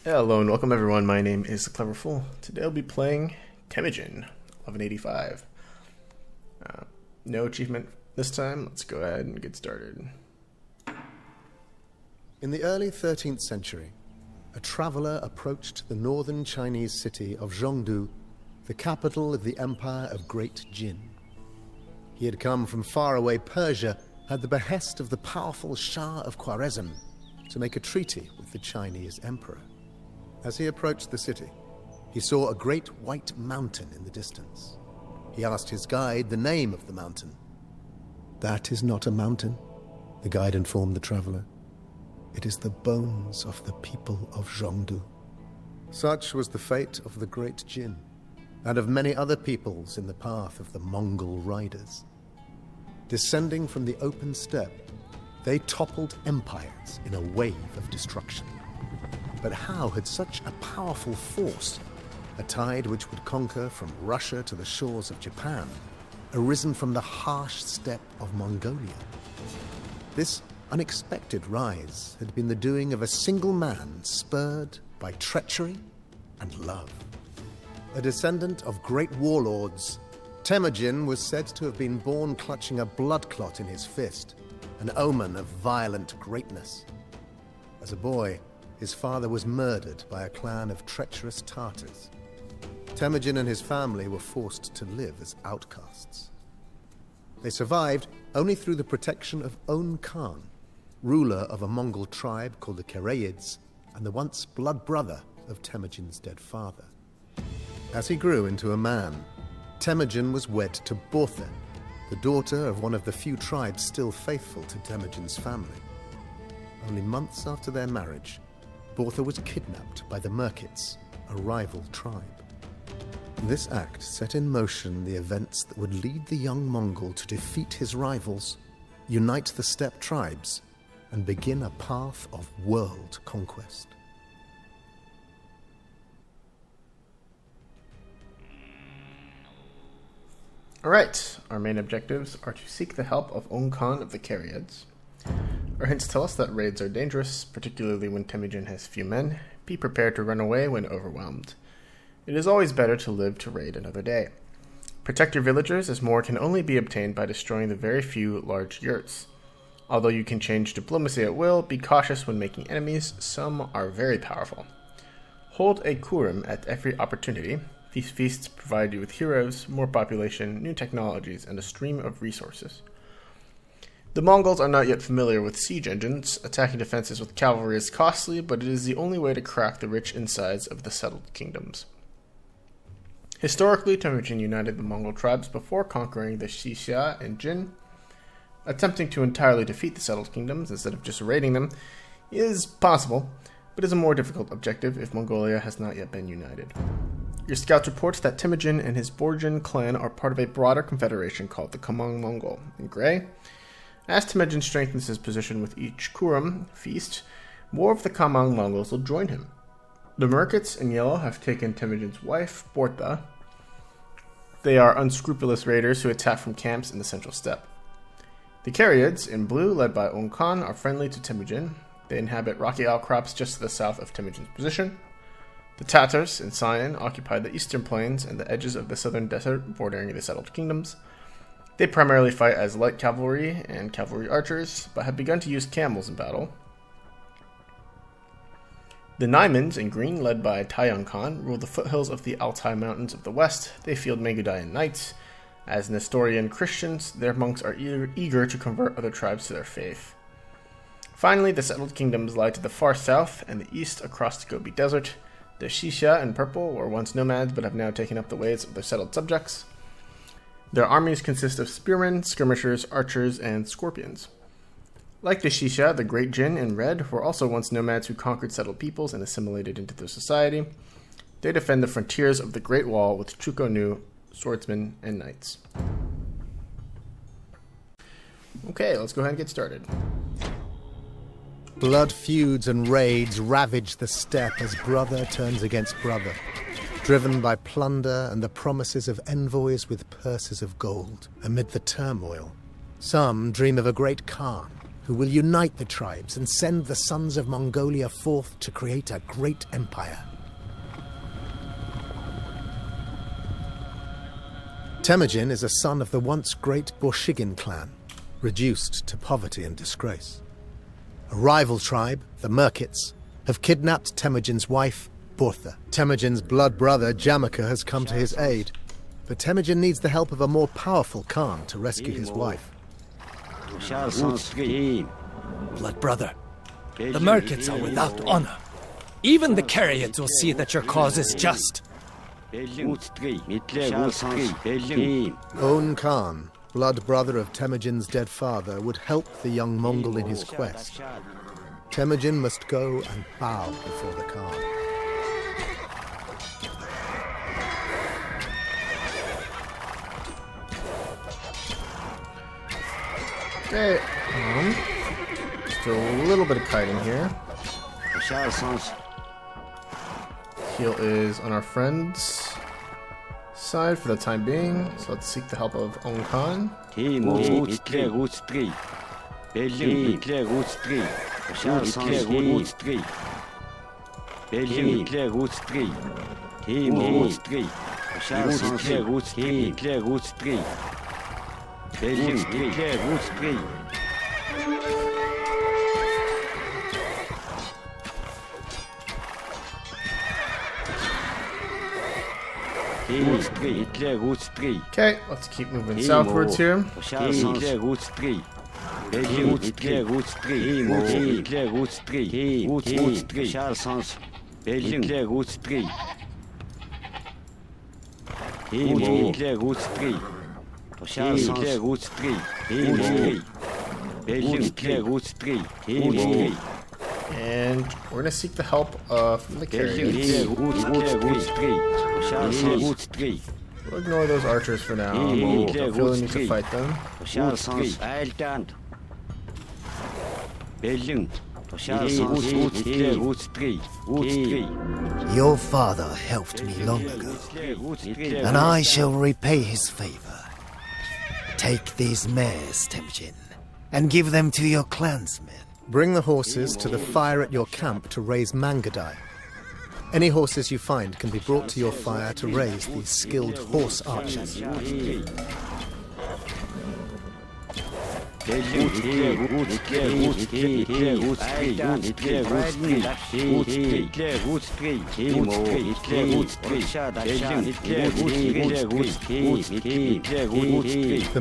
Hello and welcome everyone, my name is The Clever Fool. Today I'll be playing Temujin, 1185. No achievement this time, let's go ahead and get started. In the early 13th century, a traveler approached the northern Chinese city of Zhongdu, the capital of the Empire of Great Jin. He had come from faraway Persia at the behest of the powerful Shah of Khwarezm to make a treaty with the Chinese emperor. As he approached the city, he saw a great white mountain in the distance. He asked his guide the name of the mountain. "That is not a mountain," the guide informed the traveler. "It is the bones of the people of Zhongdu." Such was the fate of the Great Jin, and of many other peoples in the path of the Mongol riders. Descending from the open steppe, they toppled empires in a wave of destruction. But how had such a powerful force, a tide which would conquer from Russia to the shores of Japan, arisen from the harsh steppe of Mongolia? This unexpected rise had been the doing of a single man spurred by treachery and love. A descendant of great warlords, Temujin was said to have been born clutching a blood clot in his fist, an omen of violent greatness. As a boy, his father was murdered by a clan of treacherous Tartars. Temujin and his family were forced to live as outcasts. They survived only through the protection of On Khan, ruler of a Mongol tribe called the Karaids, and the once blood brother of Temujin's dead father. As he grew into a man, Temujin was wed to Botha, the daughter of one of the few tribes still faithful to Temujin's family. Only months after their marriage, Botha was kidnapped by the Merkits, a rival tribe. This act set in motion the events that would lead the young Mongol to defeat his rivals, unite the steppe tribes, and begin a path of world conquest. Alright, our main objectives are to seek the help of On Khan of the Karaids. Our hints tell us that raids are dangerous, particularly when Temujin has few men. Be prepared to run away when overwhelmed. It is always better to live to raid another day. Protect your villagers, as more can only be obtained by destroying the very few large yurts. Although you can change diplomacy at will, be cautious when making enemies. Some are very powerful. Hold a kurum at every opportunity. These feasts provide you with heroes, more population, new technologies, and a stream of resources. The Mongols are not yet familiar with siege engines. Attacking defenses with cavalry is costly, but it is the only way to crack the rich insides of the settled kingdoms. Historically, Temujin united the Mongol tribes before conquering the Xixia and Jin. Attempting to entirely defeat the settled kingdoms instead of just raiding them is possible, but is a more difficult objective if Mongolia has not yet been united. Your scouts report that Temujin and his Borjin clan are part of a broader confederation called the Kamang Mongol. In gray, as Temujin strengthens his position with each kurum feast, more of the Kamang Mongols will join him. The Merkits in yellow have taken Temujin's wife, Borta. They are unscrupulous raiders who attack from camps in the central steppe. The Karaids in blue, led by On Khan, are friendly to Temujin. They inhabit rocky outcrops just to the south of Temujin's position. The Tatars in cyan occupy the eastern plains and the edges of the southern desert bordering the settled kingdoms. They primarily fight as light cavalry and cavalry archers, but have begun to use camels in battle. The Naimans in green, led by Taiyang Khan, rule the foothills of the Altai Mountains of the west. They field Magudayan knights. As Nestorian Christians, their monks are eager to convert other tribes to their faith. Finally, the settled kingdoms lie to the far south and the east across the Gobi Desert. The Xixia in purple were once nomads but have now taken up the ways of their settled subjects. Their armies consist of spearmen, skirmishers, archers, and scorpions. Like the Xixia, the Great Jin in red were also once nomads who conquered settled peoples and assimilated into their society. They defend the frontiers of the Great Wall with Chuko-Nu, swordsmen, and knights. Okay, let's go ahead and get started. Blood feuds and raids ravage the steppe as brother turns against brother, driven by plunder and the promises of envoys with purses of gold. Amid the turmoil, some dream of a great Khan who will unite the tribes and send the sons of Mongolia forth to create a great empire. Temujin is a son of the once great Borshigin clan, reduced to poverty and disgrace. A rival tribe, the Merkits, have kidnapped Temujin's wife, Bortha. Temujin's blood brother, Jamaka, has come to his aid, but Temujin needs the help of a more powerful Khan to rescue his wife. Blood brother, the Merkits are without honor. Even the Carriads will see that your cause is just. Own Khan, blood brother of Temujin's dead father, would help the young Mongol in his quest. Temujin must go and bow before the Khan. Okay, just do a little bit of kiting here. Heal is on our friend's side for the time being, so let's seek the help of Ong Khan. Okay, let's keep moving southwards here. And we're gonna seek the help from the Carriads. We'll ignore those archers for now. We'll feel the need to fight them. Your father helped me long ago, and I shall repay his favor. Take these mares, Temujin, and give them to your clansmen. Bring the horses to the fire at your camp to raise Mangadai. Any horses you find can be brought to your fire to raise these skilled horse archers. The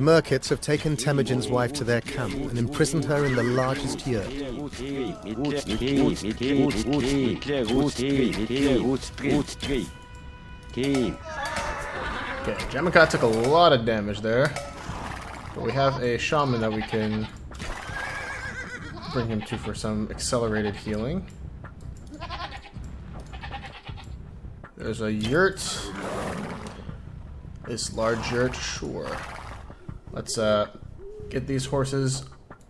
Merkits have taken Temujin's wife to their camp and imprisoned her in the largest yurt. Okay, Jamaka took a lot of damage there. But we have a shaman that we can bring him to for some accelerated healing. There's a yurt. This large yurt, sure. Let's get these horses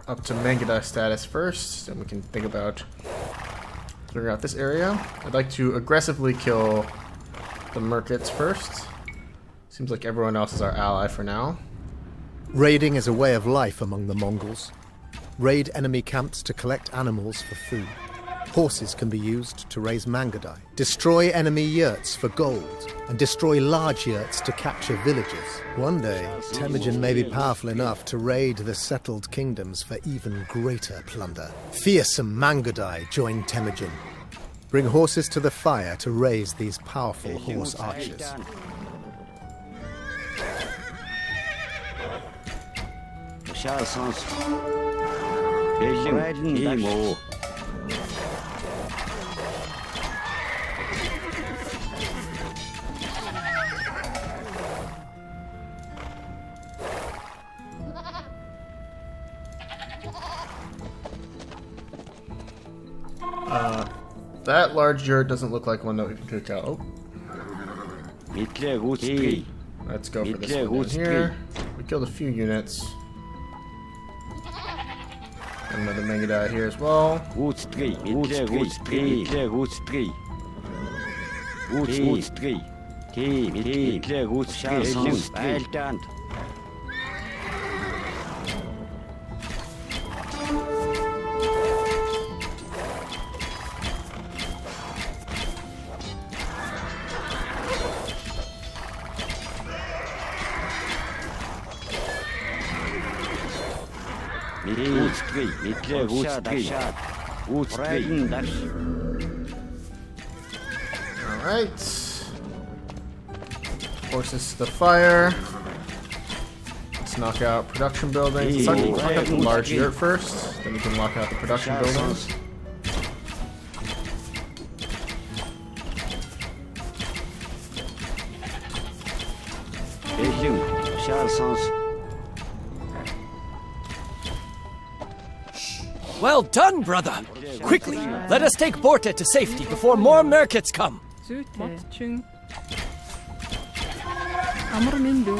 up to Mangadai status first, and we can think about clearing out this area. I'd like to aggressively kill the Merkits first. Seems like everyone else is our ally for now. Raiding is a way of life among the Mongols. Raid enemy camps to collect animals for food. Horses can be used to raise Mangadai. Destroy enemy yurts for gold, and destroy large yurts to capture villages. One day, Temujin may be powerful enough to raid the settled kingdoms for even greater plunder. Fearsome Mangadai join Temujin. Bring horses to the fire to raise these powerful horse archers. That large yurt doesn't look like one that we can cook out. Oh. Let's go for this one down here. We killed a few units. Another Mangadai here as well. Alright. Horses to the fire. Let's knock out production buildings. Let's knock out the large yurt first, then we can knock out the production buildings. Well done, brother! Quickly, let us take Borte to safety before more merkits come! swathe. Amormindu.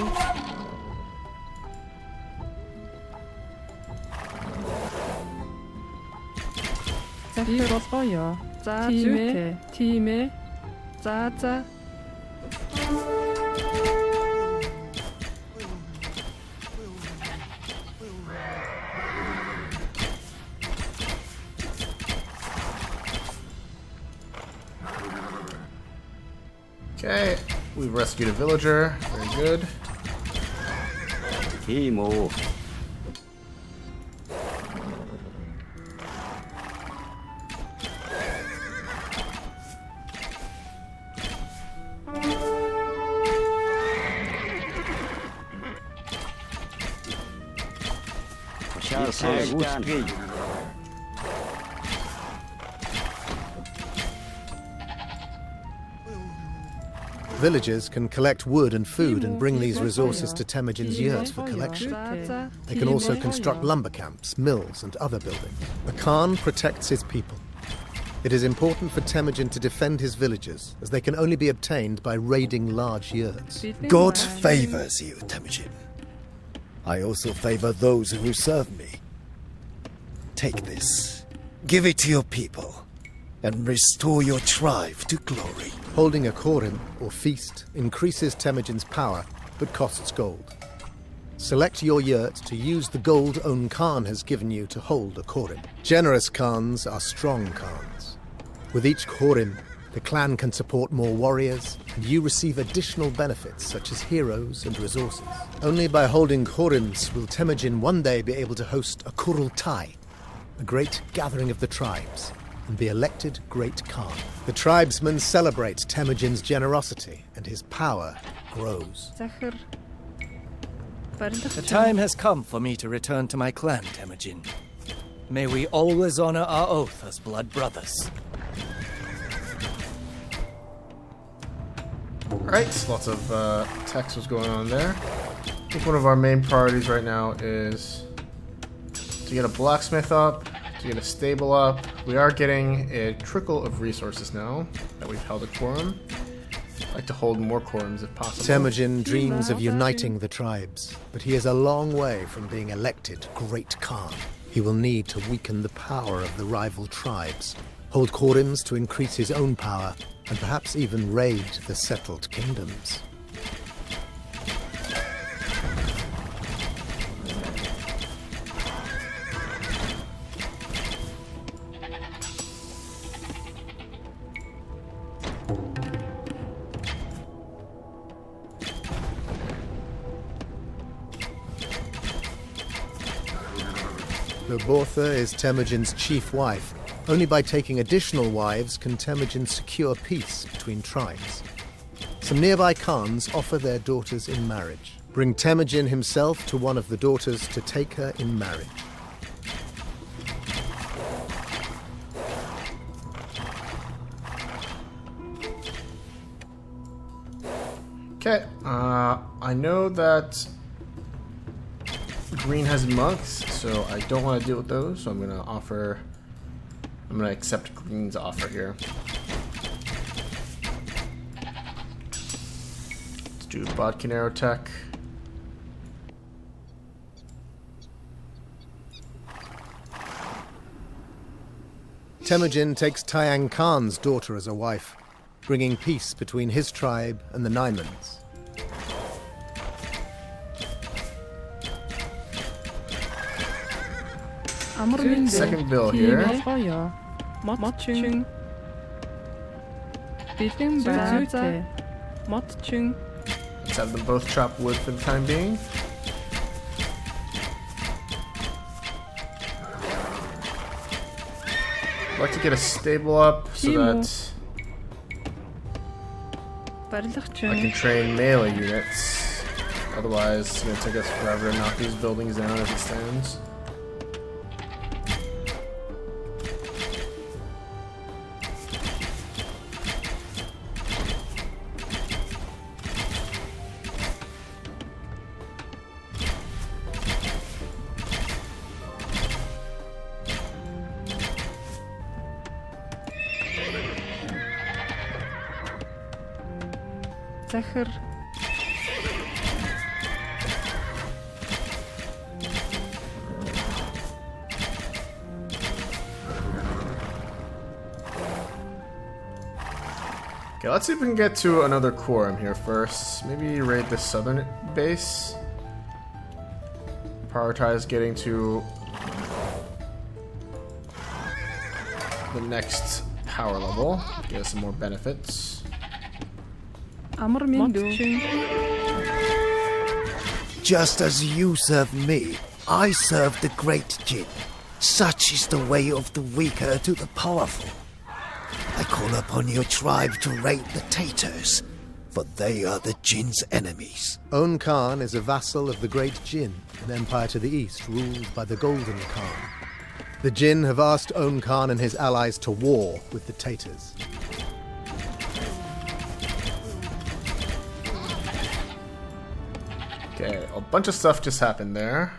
이거어요. 팀에 짜자. Okay, we've rescued a villager. Very good. Timo. Villagers can collect wood and food and bring these resources to Temujin's yurts for collection. They can also construct lumber camps, mills, and other buildings. The Khan protects his people. It is important for Temujin to defend his villages, as they can only be obtained by raiding large yurts. God favors you, Temujin. I also favor those who serve me. Take this, give it to your people, and restore your tribe to glory. Holding a korim, or feast, increases Temujin's power, but costs gold. Select your yurt to use the gold Own Khan has given you to hold a korim. Generous Khans are strong Khans. With each korim, the clan can support more warriors, and you receive additional benefits such as heroes and resources. Only by holding korims will Temujin one day be able to host a Kurultai, a great gathering of the tribes, and be elected Great Khan. The tribesmen celebrate Temujin's generosity, and his power grows. The time has come for me to return to my clan, Temujin. May we always honor our oath as blood brothers. Alright, lots of text was going on there. I think one of our main priorities right now is to get a blacksmith up, to get a stable up. We are getting a trickle of resources now that we've held a quorum. I'd like to hold more quorums if possible. Temujin dreams of uniting the tribes, but he is a long way from being elected Great Khan. He will need to weaken the power of the rival tribes, hold korims to increase his own power, and perhaps even raid the settled kingdoms. Bortha is Temujin's chief wife. Only by taking additional wives can Temujin secure peace between tribes. Some nearby Khans offer their daughters in marriage. Bring Temujin himself to one of the daughters to take her in marriage. Okay, I know that Green has monks, so I don't want to deal with those, so I'm going to accept Green's offer here. Let's do Bodkin Arrow Tech. Temujin takes Tayang Khan's daughter as a wife, bringing peace between his tribe and the Naimans. Second bill here. Let's have them both chop wood for the time being. I'd like to get a stable up so that I can train melee units. Otherwise, it's going to take us forever to knock these buildings down as it stands. Zachar. Okay, let's see if we can get to another quorum here first. Maybe raid the southern base. Prioritize getting to the next power level. Get us some more benefits. Just as you serve me, I serve the great Jin. Such is the way of the weaker to the powerful. I call upon your tribe to raid the Tatars, for they are the Jin's enemies. On Khan is a vassal of the great Jin, an empire to the east ruled by the Golden Khan. The Jin have asked On Khan and his allies to war with the Tatars. Okay, a bunch of stuff just happened there.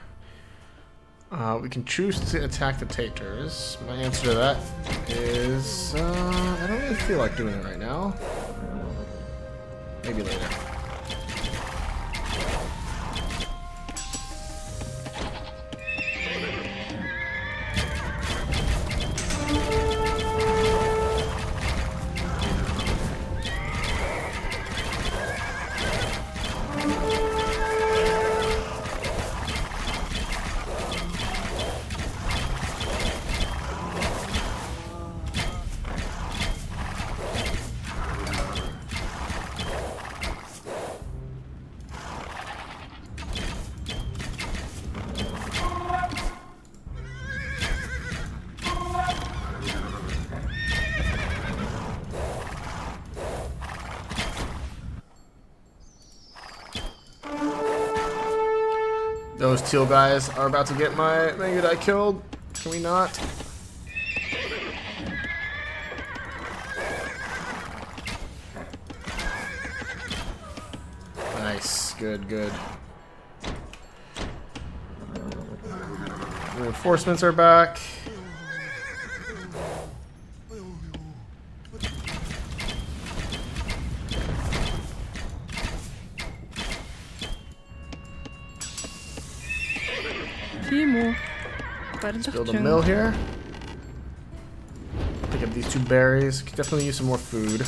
We can choose to attack the Tatars. My answer to that is I don't really feel like doing it right now. Maybe later. Those teal guys are about to get my Mangudai killed. Can we not? Nice. Good, good. Reinforcements are back. Build a mill here. Pick up these 2 berries. Could definitely use some more food.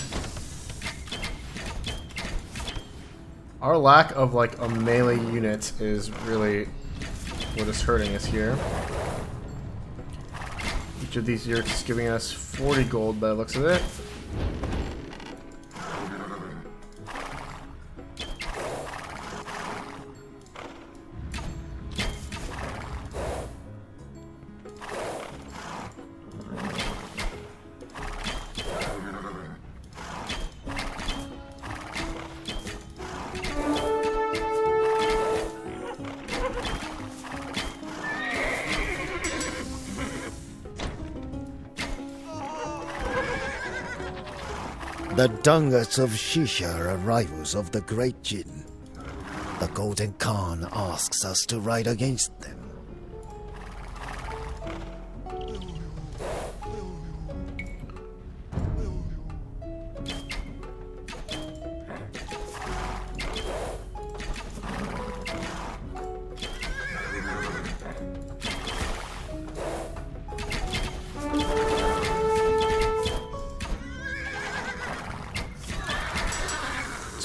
Our lack of like a melee unit is really what is hurting us here. Each of these units is giving us 40 gold by the looks of it. The Dungas of Shisha are rivals of the great Jin. The Golden Khan asks us to ride against them.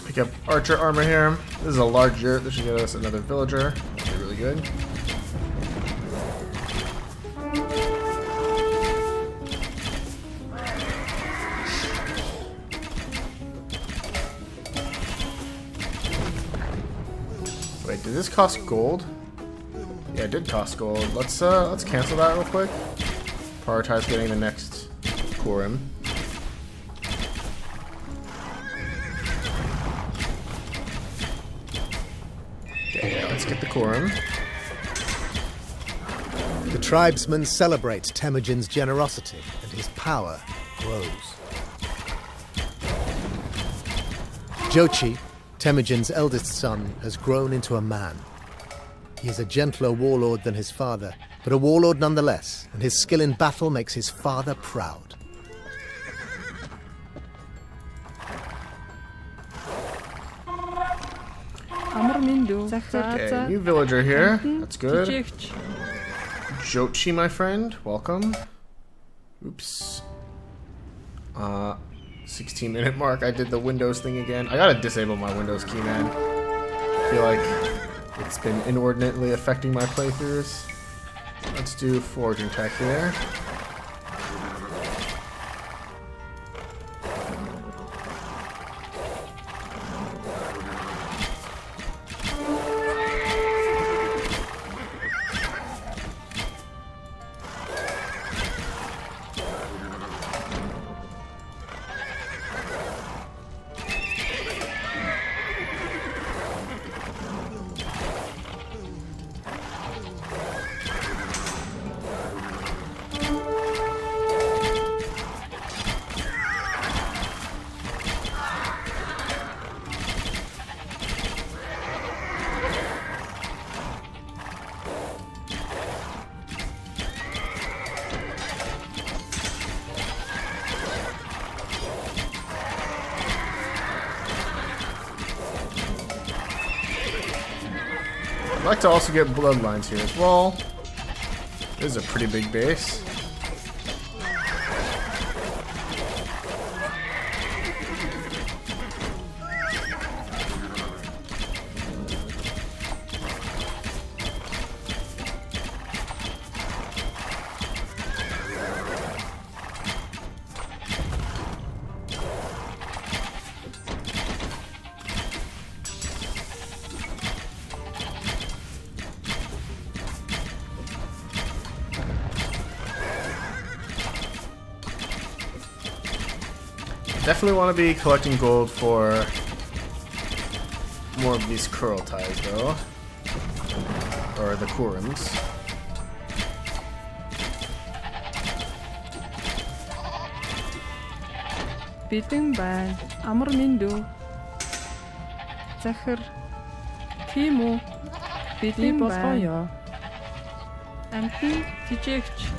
Pick up archer armor here. This is a large yurt. This should get us another villager. That'd be really good. Wait, did this cost gold? Yeah, it did cost gold. Let's cancel that real quick. Prioritize getting the next Kurim. Okay, let's get the Kurim. The tribesmen celebrate Temujin's generosity, and his power grows. Jochi, Temujin's eldest son, has grown into a man. He is a gentler warlord than his father, but a warlord nonetheless, and his skill in battle makes his father proud. Okay, new villager here. That's good. Jochi, my friend, welcome. Oops. 16-minute mark. I did the Windows thing again. I gotta disable my Windows key, man. I feel like it's been inordinately affecting my playthroughs. Let's do foraging tech here. I'd like to also get bloodlines here as well. This is a pretty big base. Definitely want to be collecting gold for more of these curl ties, though. Or the Kurims. Бэлэн амар миндүү. Захар. Тийм үү? Бэлэн болгоё. Амтны тижээгч.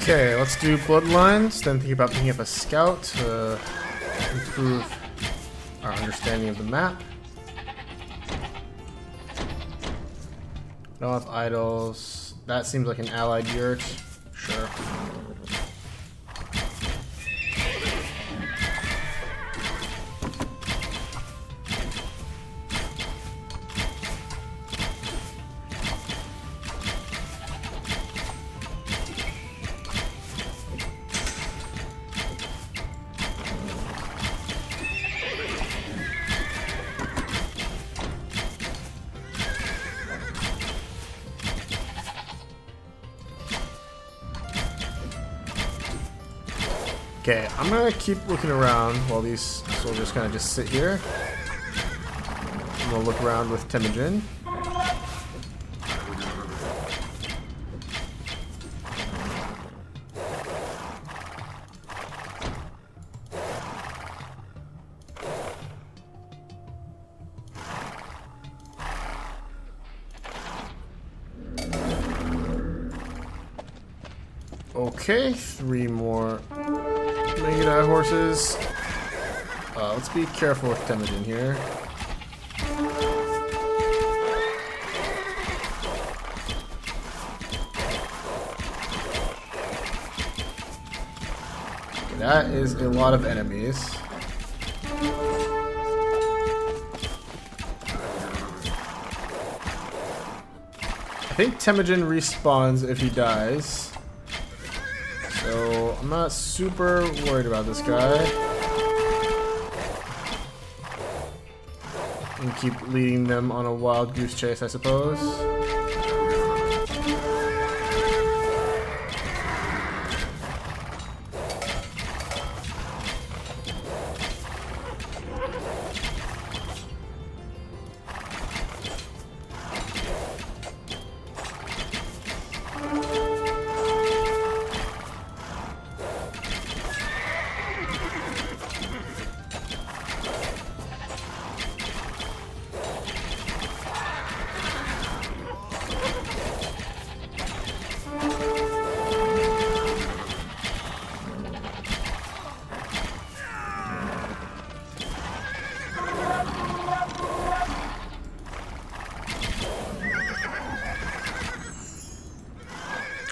Okay, let's do bloodlines, then think about picking up a scout to improve our understanding of the map. Don't have idols. That seems like an allied yurt. Sure. Okay, I'm gonna keep looking around while these soldiers kind of just sit here. I'm gonna look around with Temujin. Okay, 3 more Megadai horses. Let's be careful with Temujin here. That is a lot of enemies. I think Temujin respawns if he dies. So I'm not super worried about this guy. And keep leading them on a wild goose chase, I suppose.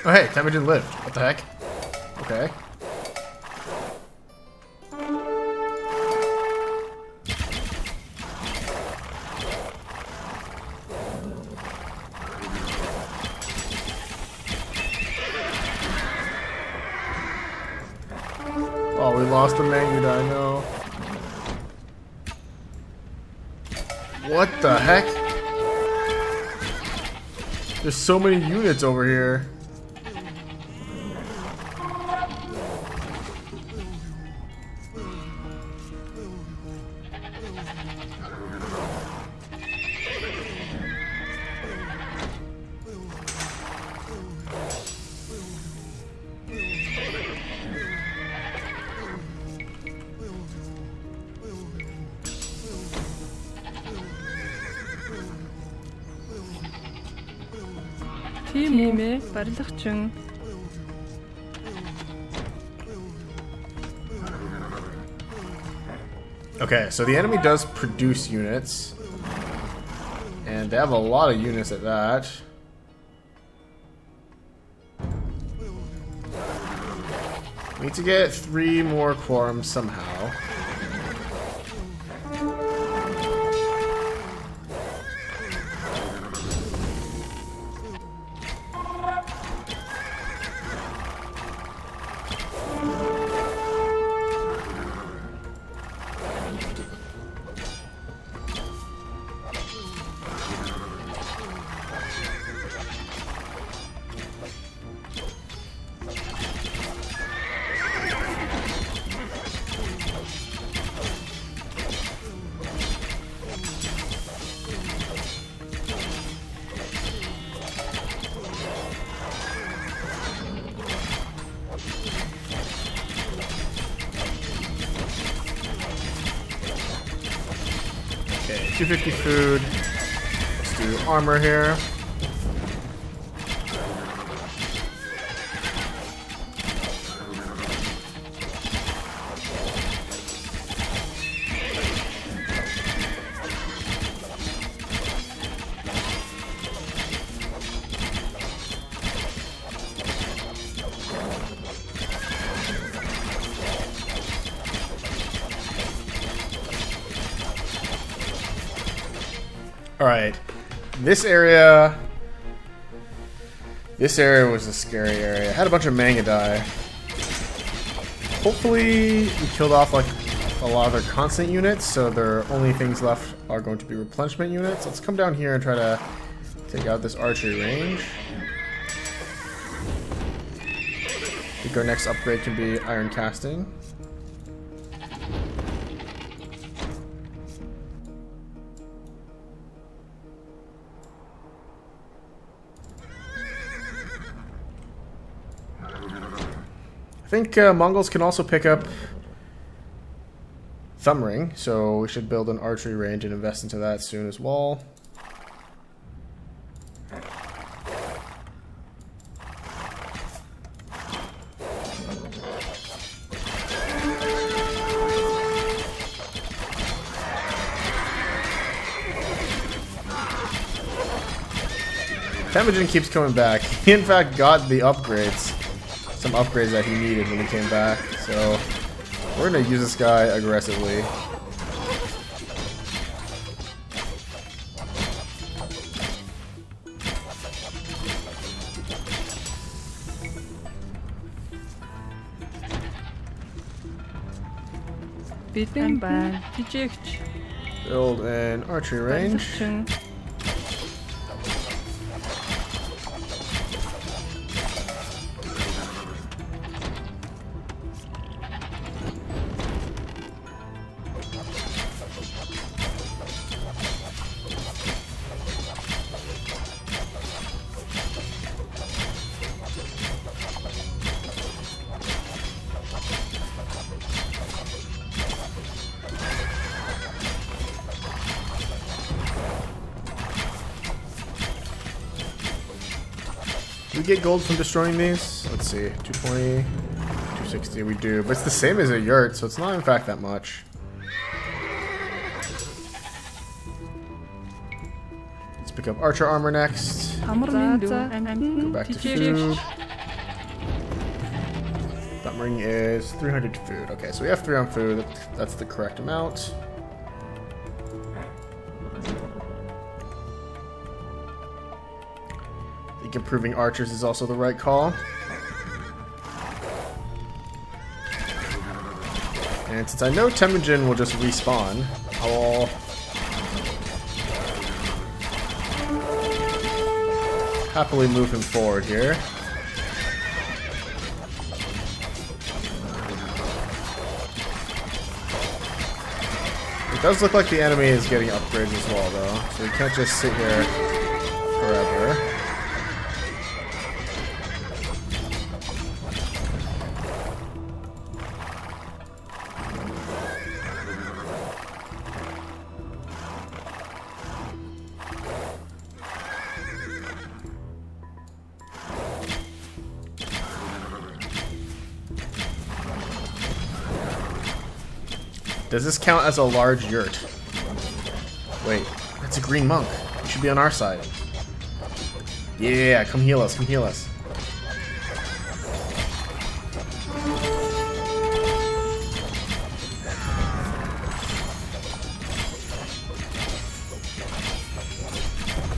Oh hey, Temujin lived. What the heck? Okay. Oh, we lost the Manguda, no. What the heck? There's so many units over here. Тийм ээ, барилгачин. Okay, so the enemy does produce units. And they have a lot of units at that. We need to get 3 more quorums somehow. Okay, 250 food. Let's do armor here. Alright, this area was a scary area. It had a bunch of Mangadai. Hopefully we killed off like a lot of their constant units, so their only things left are going to be replenishment units. Let's come down here and try to take out this archery range. I think our next upgrade can be iron casting. I think Mongols can also pick up Thumb Ring, so we should build an archery range and invest into that soon as well. Temujin keeps coming back. He in fact got the upgrades. Some upgrades that he needed when he came back. So we're gonna use this guy aggressively. Бидний байна. Жижигч. Build an archery range. Барилгачин. Do we get gold from destroying these? Let's see, 220, 260, we do. But it's the same as a yurt, so it's not in fact that much. Let's pick up archer armor next. Амар минь Go back to food. That ring is 300 food. Okay, so we have 3 on food. That's the correct amount. I think improving archers is also the right call. And since I know Temujin will just respawn, I'll happily move him forward here. It does look like the enemy is getting upgrades as well, though, so we can't just sit here forever. Does this count as a large yurt? Wait, that's a green monk. He should be on our side. Yeah, come heal us, come heal us.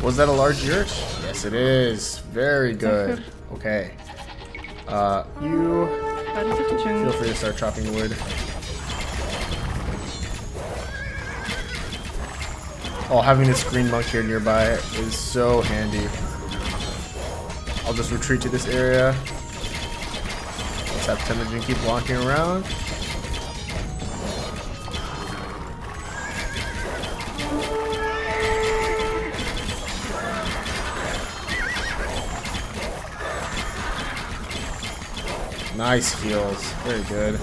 Was that a large yurt? Yes, it is. Very good. Okay. You feel free to start chopping wood. Oh, having this green monk here nearby is so handy. I'll just retreat to this area. Let's have Temujin keep walking around. Nice heals. Very good.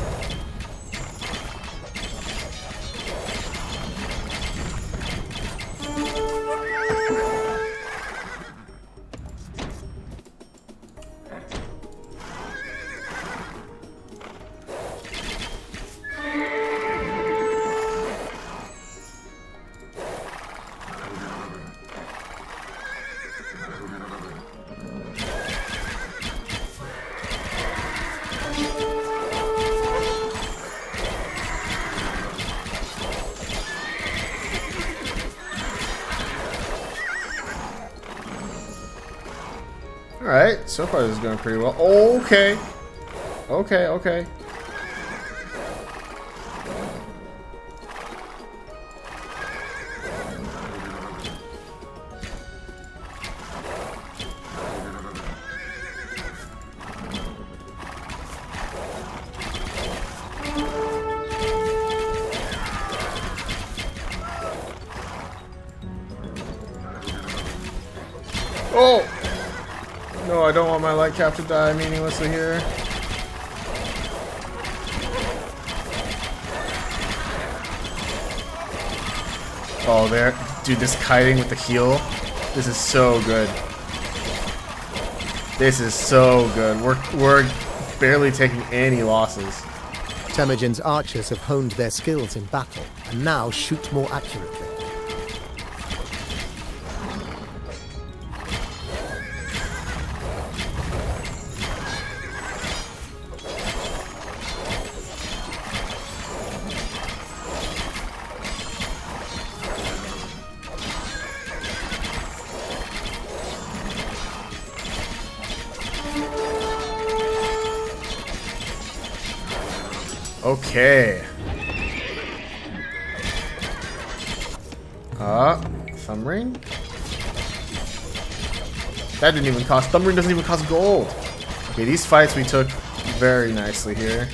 Alright, so far this is going pretty well. Okay. Okay. Oh! No, I don't want my light cap to die meaninglessly here. Oh, there. Dude, this kiting with the heal. This is so good. This is so good. We're barely taking any losses. Temujin's archers have honed their skills in battle and now shoot more accurately. Okay. Thumb ring? That didn't even cost. Thumb ring doesn't even cost gold. Okay, these fights we took very nicely here.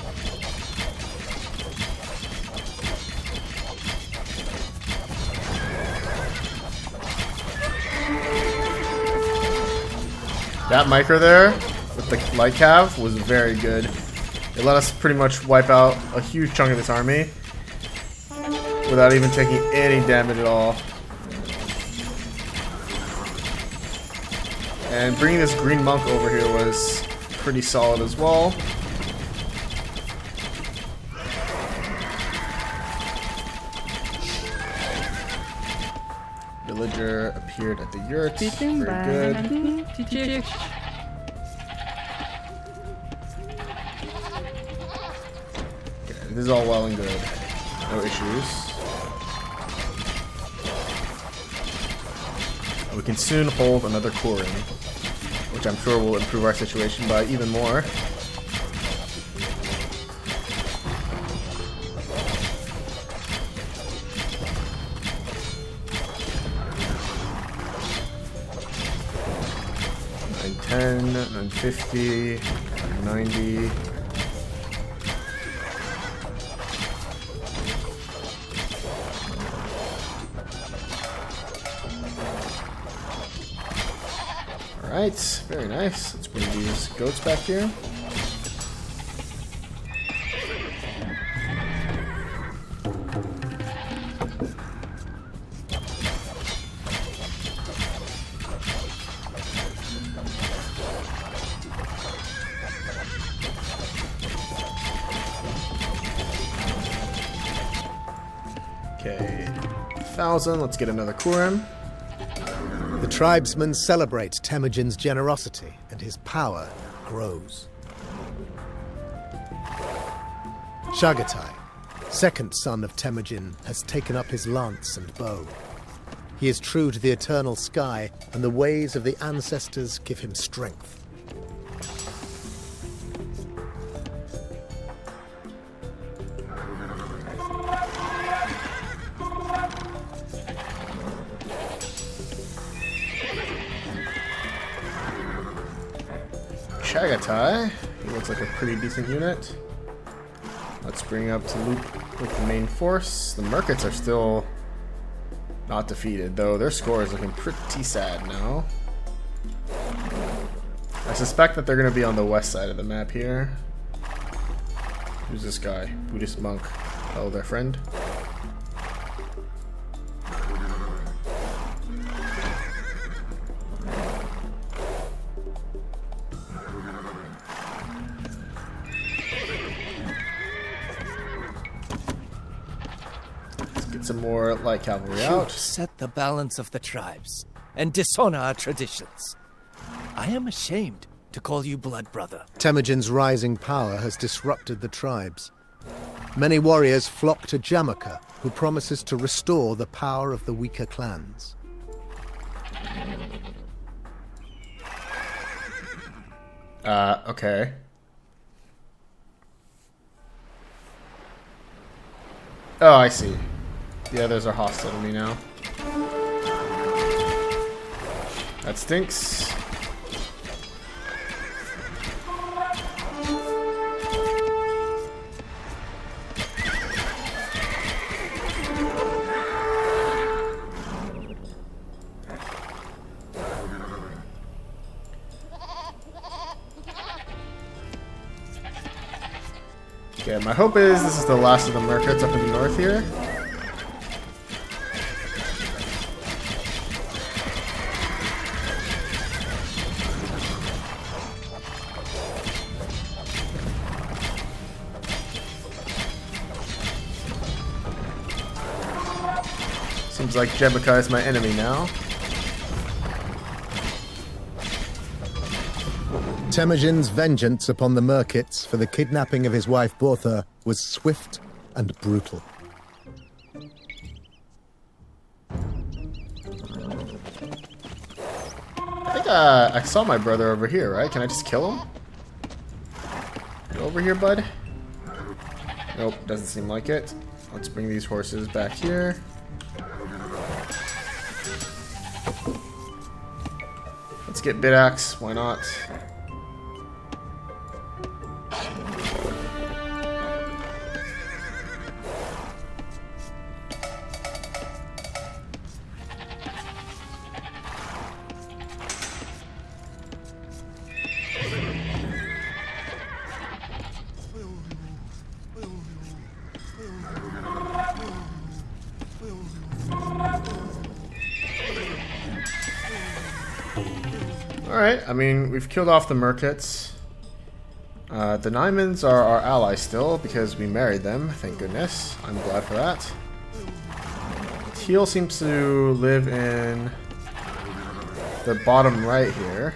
That micro there with the light cav was very good. It let us pretty much wipe out a huge chunk of this army without even taking any damage at all. And bringing this green monk over here was pretty solid as well. Villager appeared at the yurt. Very good. Okay, this is all well and good. No issues. We can soon hold another Kurin, which I'm sure will improve our situation by even more. $910, $950, $990. Alright, very nice. Let's bring these goats back here. Okay, 1,000. Let's get another Kurim. The tribesmen celebrate Temujin's generosity, and his power grows. Chagatai, second son of Temujin, has taken up his lance and bow. He is true to the eternal sky, and the ways of the ancestors give him strength. Chagatai, he looks like a pretty decent unit. Let's bring up to loop with the main force. The Merkits are still not defeated, though their score is looking pretty sad now. I suspect that they're going to be on the west side of the map here. Who's this guy? Buddhist monk. Oh, their friend. Some more light cavalry You out. upset the balance of the tribes and dishonor our traditions. I am ashamed to call you blood brother. Temujin's rising power has disrupted the tribes. Many warriors flock to Jamaica, who promises to restore the power of the weaker clans. Okay. Oh, I see. The others are hostile to me now. That stinks. Okay, my hope is this is the last of the Merkits up in the north here. Seems like Jebekai is my enemy now. Temujin's vengeance upon the Merkits for the kidnapping of his wife Bortha was swift and brutal. I think I saw my brother over here, right? Can I just kill him? Get over here, bud. Nope, doesn't seem like it. Let's bring these horses back here. Let's get Bidax, why not? Alright, I mean, we've killed off the Merkits. The Naimans are our ally still, because we married them, thank goodness. I'm glad for that. Teal seems to live in the bottom right here.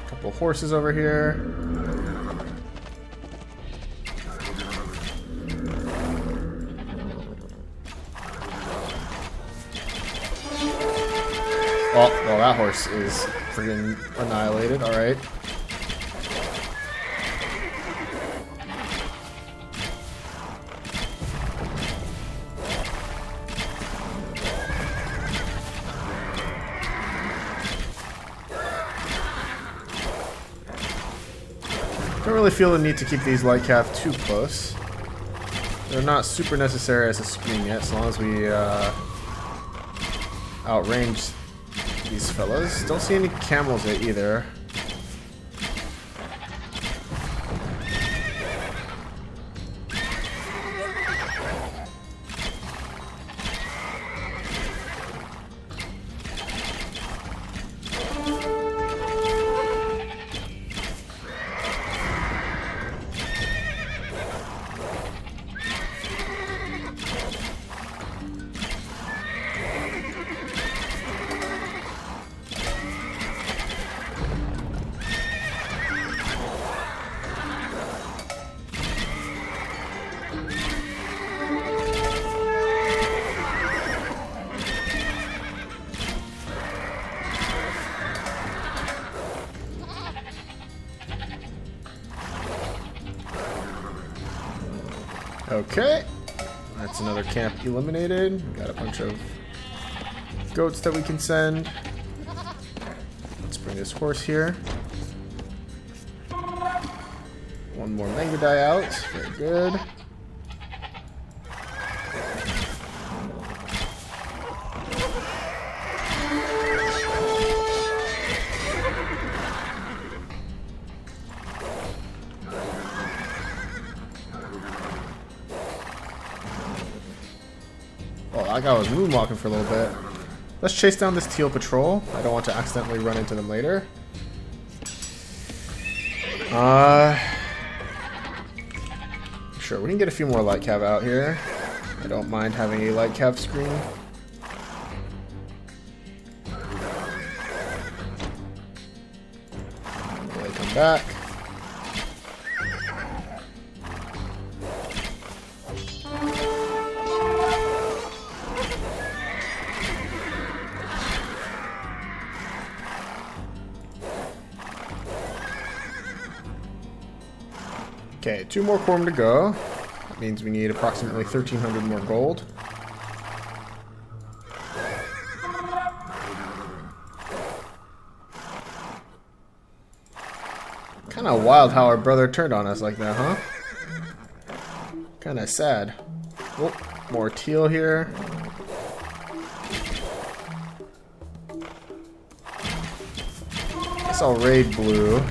Couple horses over here. Oh, well, that horse is friggin' annihilated. Alright. Don't really feel the need to keep these light cav too close. They're not super necessary as a screen yet, as long as we outrange these fellas. Don't see any camels yet either. Okay, that's another camp eliminated. We got a bunch of goats that we can send. Let's bring this horse here. One more mega die out. Very good. That guy was moonwalking for a little bit. Let's chase down this teal patrol. I don't want to accidentally run into them later. Sure, we can get a few more light cav out here. I don't mind having a light cav screen. They come back. Okay, 2 more quorum to go. That means we need approximately 1,300 more gold. Kinda wild how our brother turned on us like that, huh? Kinda sad. Oh, more teal here. Guess I'll raid blue.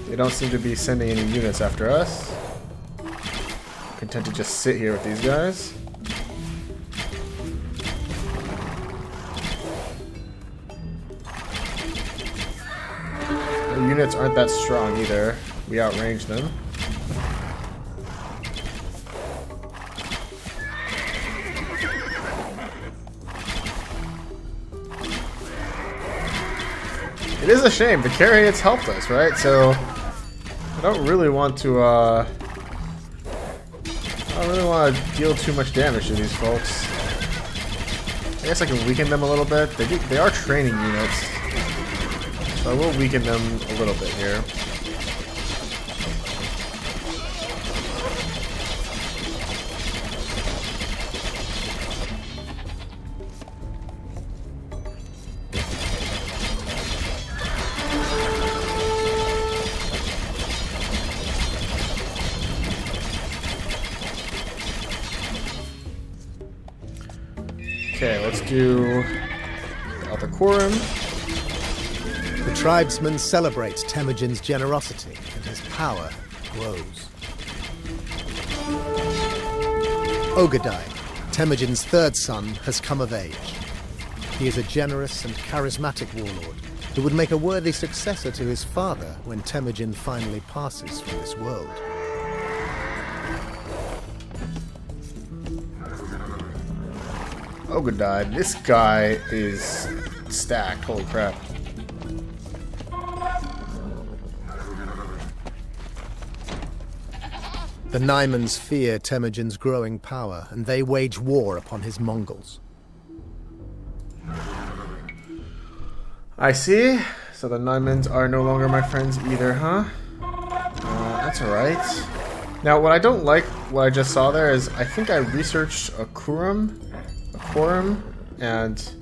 They don't seem to be sending any units after us. Content to just sit here with these guys. The units aren't that strong either. We outrange them. It is a shame. The Carriots helped us, right? So it don't really want to, I don't really want to deal too much damage to these folks. I guess I can weaken them a little bit. They are training units. So I will weaken them a little bit here. Okay, let's do Alta Quorum. The tribesmen celebrate Temujin's generosity, and his power grows. Ogadai, Temujin's third son, has come of age. He is a generous and charismatic warlord who would make a worthy successor to his father when Temujin finally passes from this world. Ogadai, this guy is stacked. Holy crap. The Naimans fear Temujin's growing power, and they wage war upon his Mongols. I see. So the Naimans are no longer my friends either, huh? That's alright. Now, what I don't like, what I just saw there, is I think I researched a quorum, and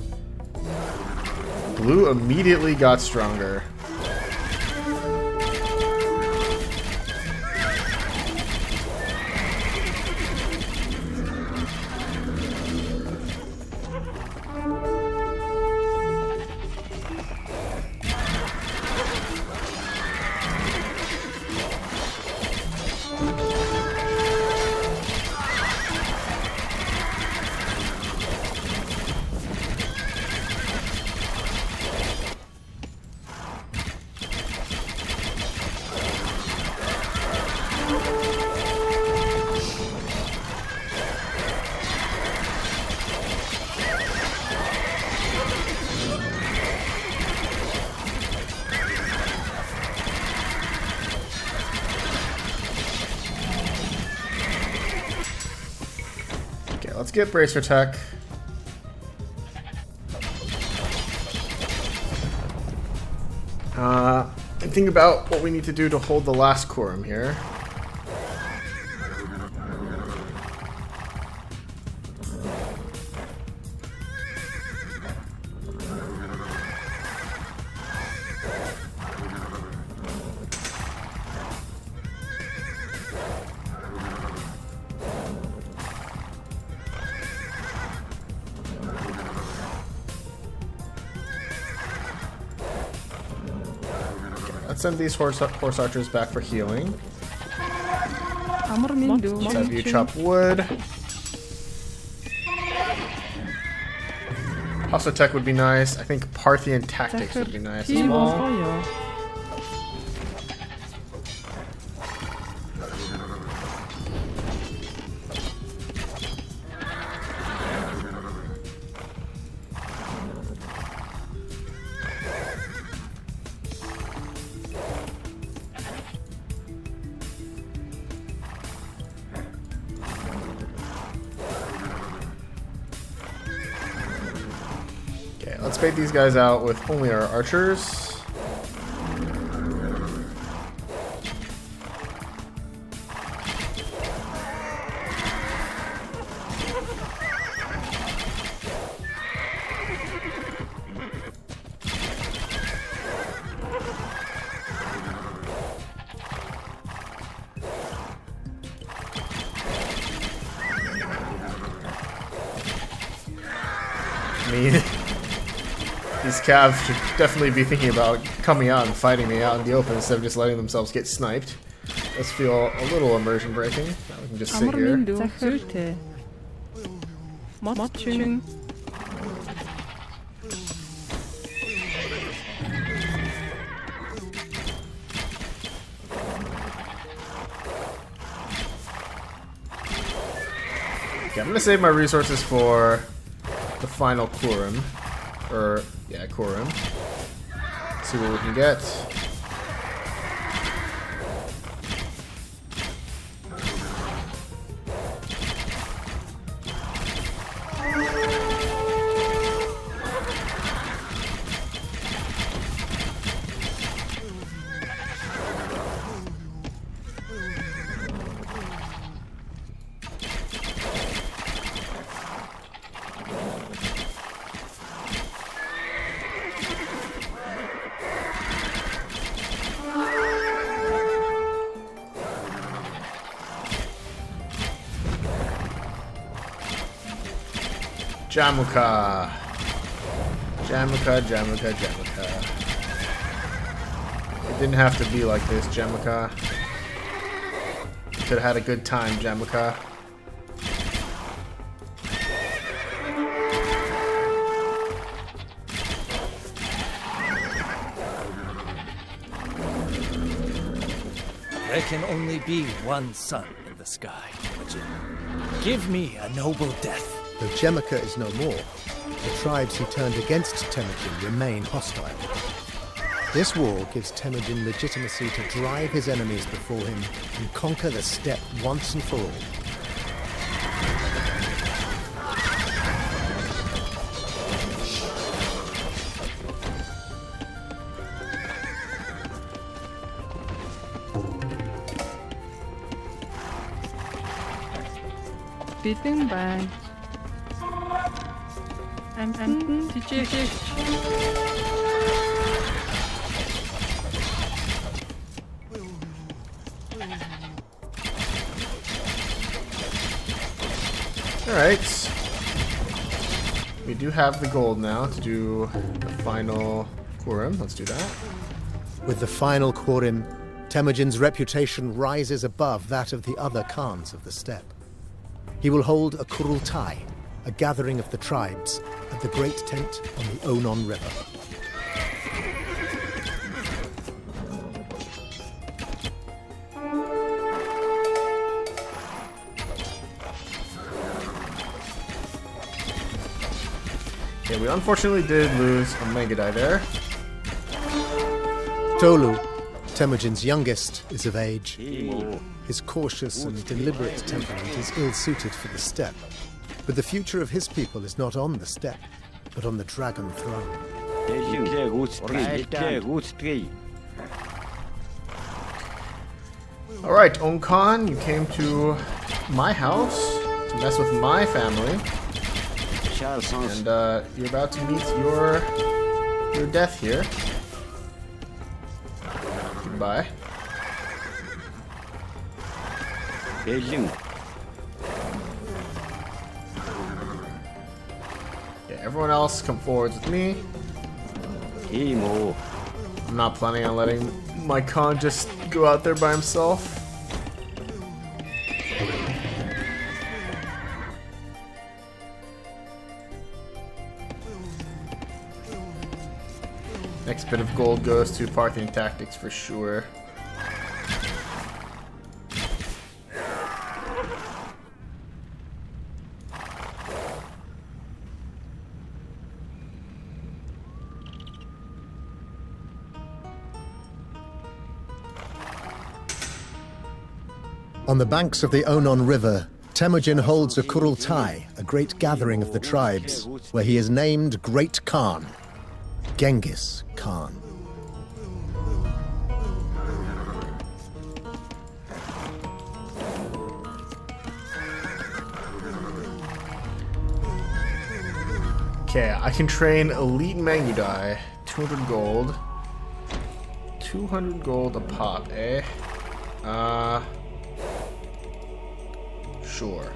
blue immediately got stronger. Let's get Bracer Tech. And think about what we need to do to hold the last quorum here. Let's send these horse archers back for healing. Let's have you chop wood. Hostile tech would be nice. I think Parthian tactics would be nice as well. Let's bait these guys out with only our archers. I mean, these calves should definitely be thinking about coming out and fighting me out in the open instead of just letting themselves get sniped. Let's feel a little immersion breaking. Now we can just sit here. Okay, I'm gonna save my resources for the final quorum. Or, yeah, quorum. See what we can get. Jamuka. Jamuka, Jamuka, Jamuka. It didn't have to be like this, Jamuka. Could have had a good time, Jamuka. There can only be one sun in the sky, Temujin. Give me a noble death. Though Jamuka is no more, the tribes who turned against Temujin remain hostile. This war gives Temujin legitimacy to drive his enemies before him and conquer the steppe once and for all. Beaten by Vanquished. Alright. We do have the gold now to do the final quorum. Let's do that. With the final quorum, Temujin's reputation rises above that of the other Khans of the steppe. He will hold a Kurultai, a gathering of the tribes, at the great tent on the Onon River. Yeah, we unfortunately did lose a Megadai there. Tolu, Temujin's youngest, is of age. His cautious and deliberate temperament is ill-suited for the steppe. But the future of his people is not on the steppe, but on the dragon throne. Alright, Onkan, you came to my house to mess with my family. And you're about to meet your death here. Goodbye. Yeah, everyone else come forwards with me. I'm not planning on letting my Khan just go out there by himself. Next bit of gold goes to Parthian tactics for sure. On the banks of the Onon River, Temujin holds a Kurultai, a great gathering of the tribes, where he is named Great Khan, Genghis Khan. Okay, I can train Elite Mangudai. 200 gold. 200 gold a pop, eh? Sure.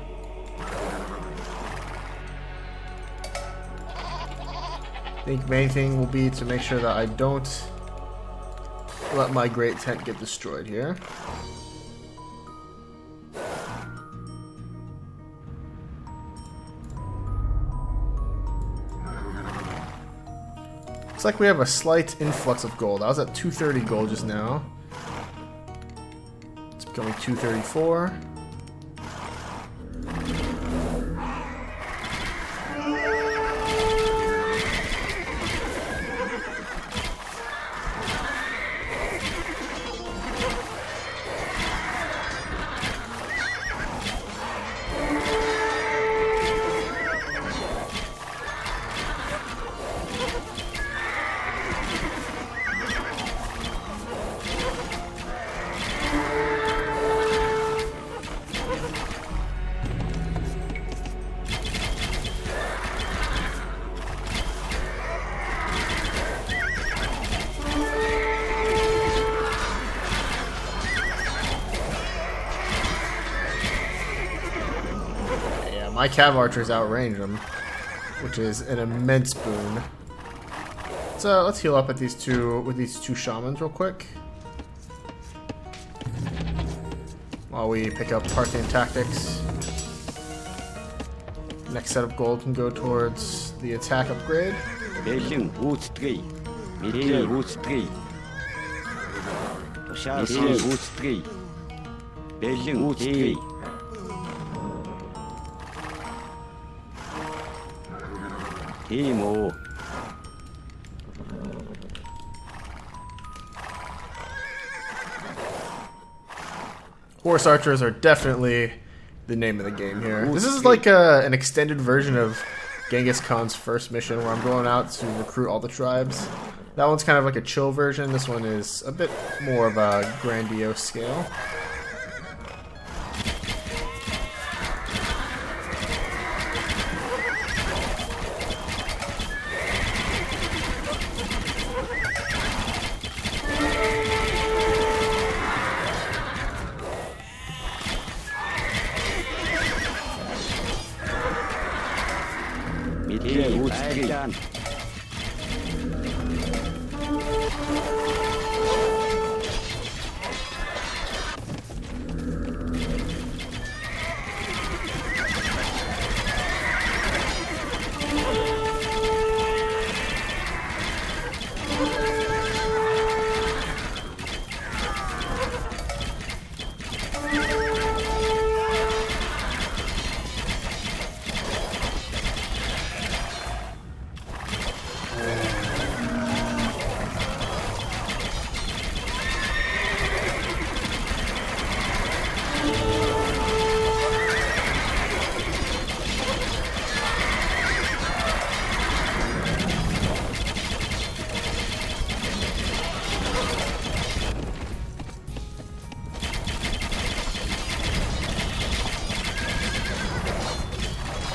I think main thing will be to make sure that I don't let my great tent get destroyed here. Looks like we have a slight influx of gold. I was at 230 gold just now. It's becoming 234. My cav archers outrange them. which is an immense boon. So let's heal up with these two shamans real quick. While we pick up Parthian tactics. Next set of gold can go towards the attack upgrade. Horse archers are definitely the name of the game here. This is like an extended version of Genghis Khan's first mission, where I'm going out to recruit all the tribes. That one's kind of like a chill version. This one is a bit more of a grandiose scale.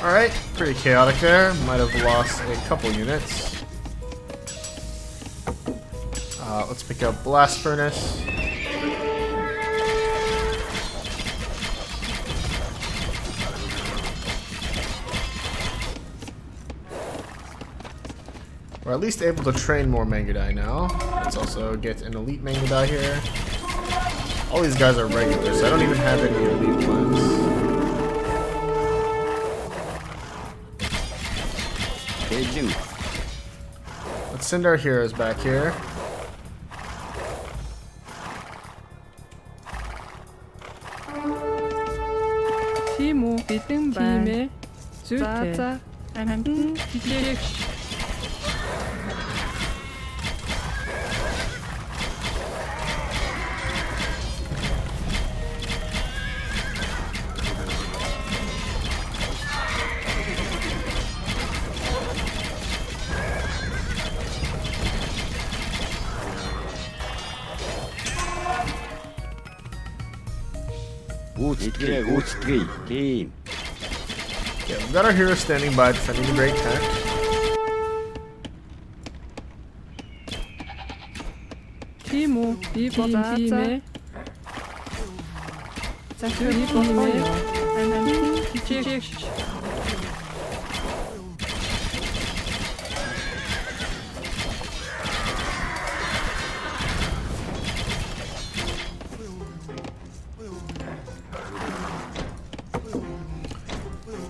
Alright, pretty chaotic there. Might have lost a couple units. Let's pick up Blast Furnace. We're at least able to train more Mangudai now. Let's also get an elite Mangudai here. All these guys are regular, so I don't even have any elite ones. Let's send our heroes back here. Timo, Time, Swathe, Vanquished. Yeah, we've got our heroes standing by defending the Great Tent. Timo, Time, Vanquished.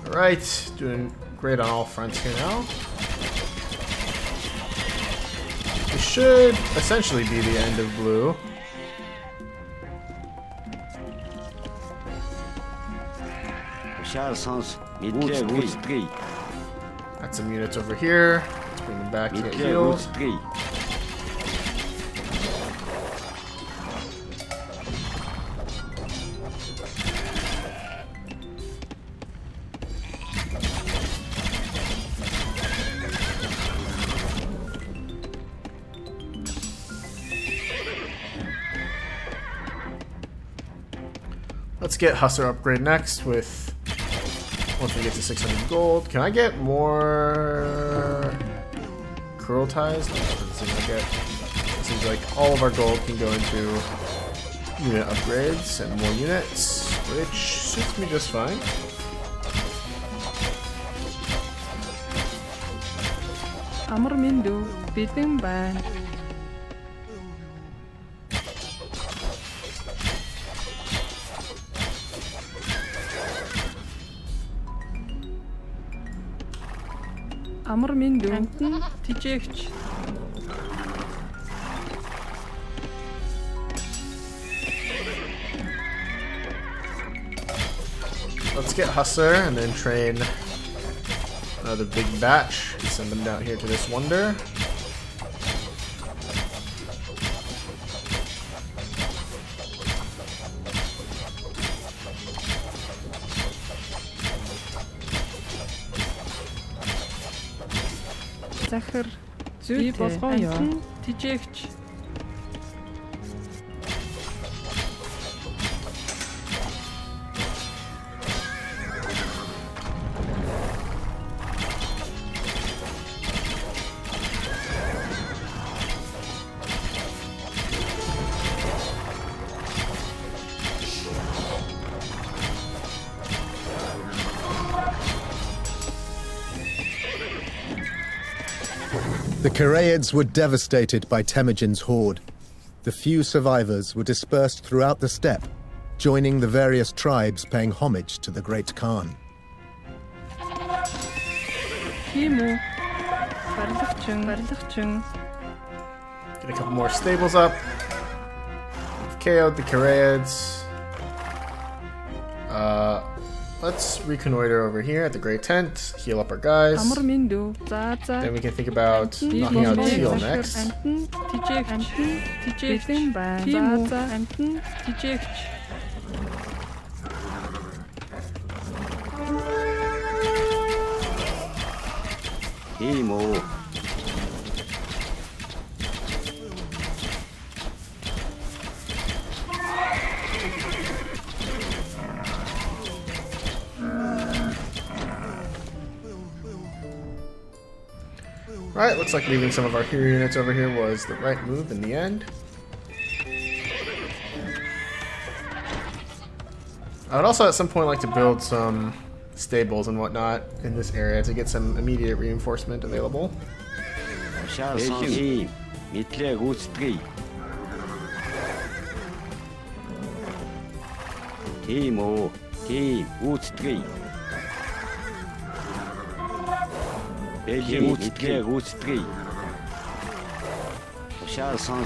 Right, doing great on all fronts here now. This should essentially be the end of blue. Got some units over here. Let's bring them back to get healed. Let's get Hussar upgrade next with, once we get to 600 gold. Can I get more curl ties? No, that doesn't seem like it. It seems like all of our gold can go into unit upgrades and more units, which suits me just fine. Амар минь дүү бэлэн байна. Амар минь дүү амтан тижээгч. Let's get Hustler and then train another big batch. Send them down here to this wonder. Захар зүй болгоо ёо. Тижээгч. The Kareids were devastated by Temujin's horde. The few survivors were dispersed throughout the steppe, joining the various tribes paying homage to the Great Khan. Тийм үү. Барилгачин. Get a couple more stables up. We've KO'd the Kareids. Let's reconnoiter over here at the Great Tent, heal up our guys. Амар минь дүү. За. Then we can think about knocking out Teal next. Амтан тижээгч. Бэлэн байна. За. Амтан тижээгч. Тийм үү. Right, looks like leaving some of our hero units over here was the right move in the end. I would also at some point like to build some stables and whatnot in this area to get some immediate reinforcement available. Шаарсан мэдлэг үүсгэе. Тийм үү. Тийм үүсгэе. Бэлэн мэдлэг үүсгэе. Шаарсан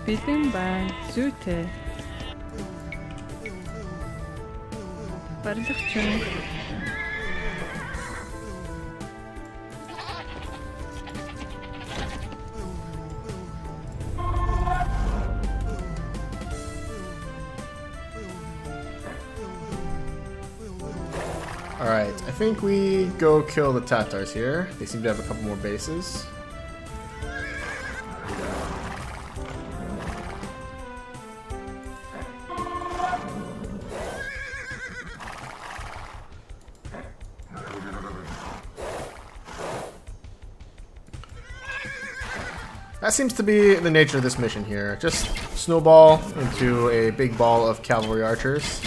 Бэлэн байна. Зүйтэй. Барилгачин. Alright, I think we go kill the Tatars here. They seem to have a couple more bases. That seems to be the nature of this mission here. Just snowball into a big ball of cavalry archers.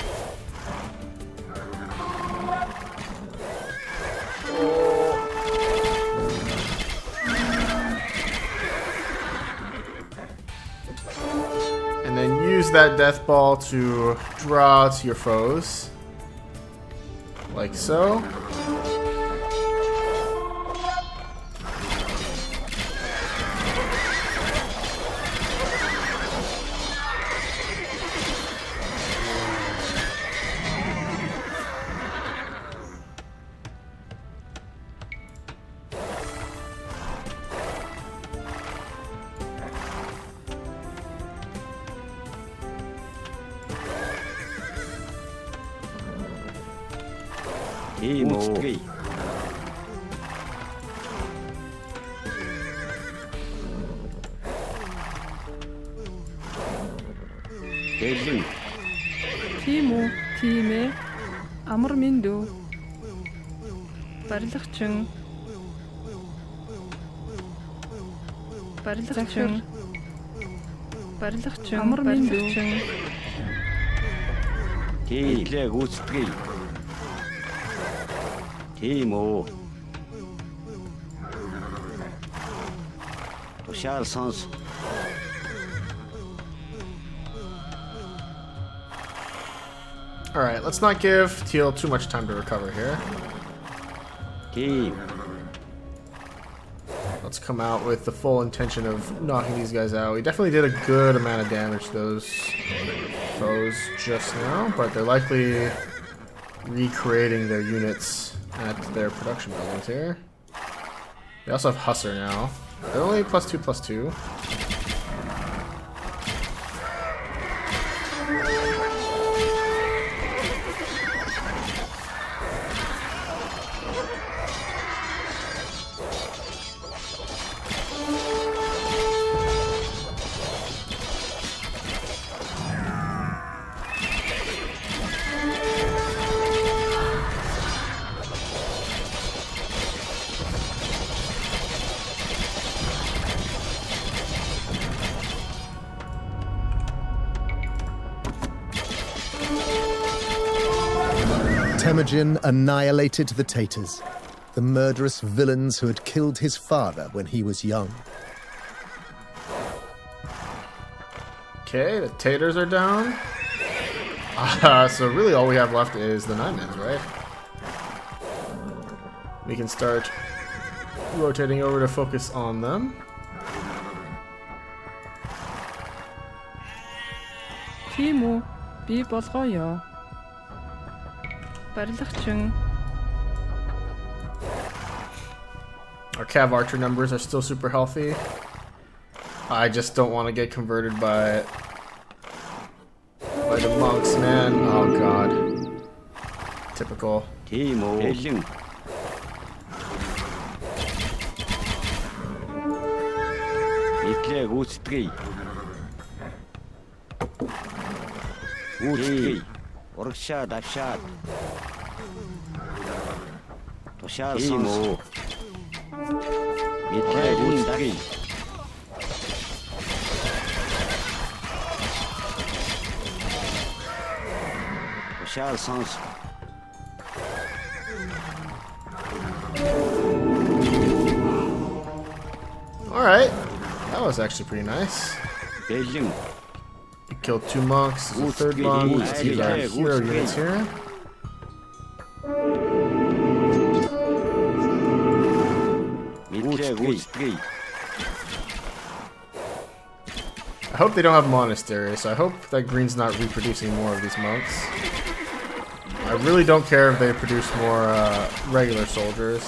And then use that death ball to draw to your foes. Like so. Тийм үү. Бэлэн. Тийм үү. Тийм ээ. Амар минь дүү. Барилгачин. Барилгачин. Барилгачин. Амар барилгачин. Хийлээ гүйцэтгэе. Тийм үү. Тушаал сонс. Alright, let's not give Teal too much time to recover here. Тийм. Let's come out with the full intention of knocking these guys out. We definitely did a good amount of damage to those foes just now, but they're likely recreating their units at their production buildings here. They also have Husser now. They're only +2/+2. Temujin annihilated the Tatars, the murderous villains who had killed his father when he was young. Okay, the Tatars are down. So really all we have left is the 9-mans, right? We can start rotating over to focus on them. Тийм үү? Би болгоё. Барилгачин. Our Cav Archer numbers are still super healthy. I just don't want to get converted by the monks, man. Oh god. Typical. Тийм үү. Хэлэн. Итлээ гүйцэтгэе. Гүйцэтгэе. Урагшаа давшаад. Тушаал сонс. Итлээ гүйцэтгэе. Tушаал сонс. Alright. That was actually pretty nice. Дэлэн. We killed 2 monks. This is the 3rd monk. Let's use our hero units here. Итлээ гүйцэтгэе. I hope they don't have monasteries, so I hope that green's not reproducing more of these monks. I really don't care if they produce more regular soldiers.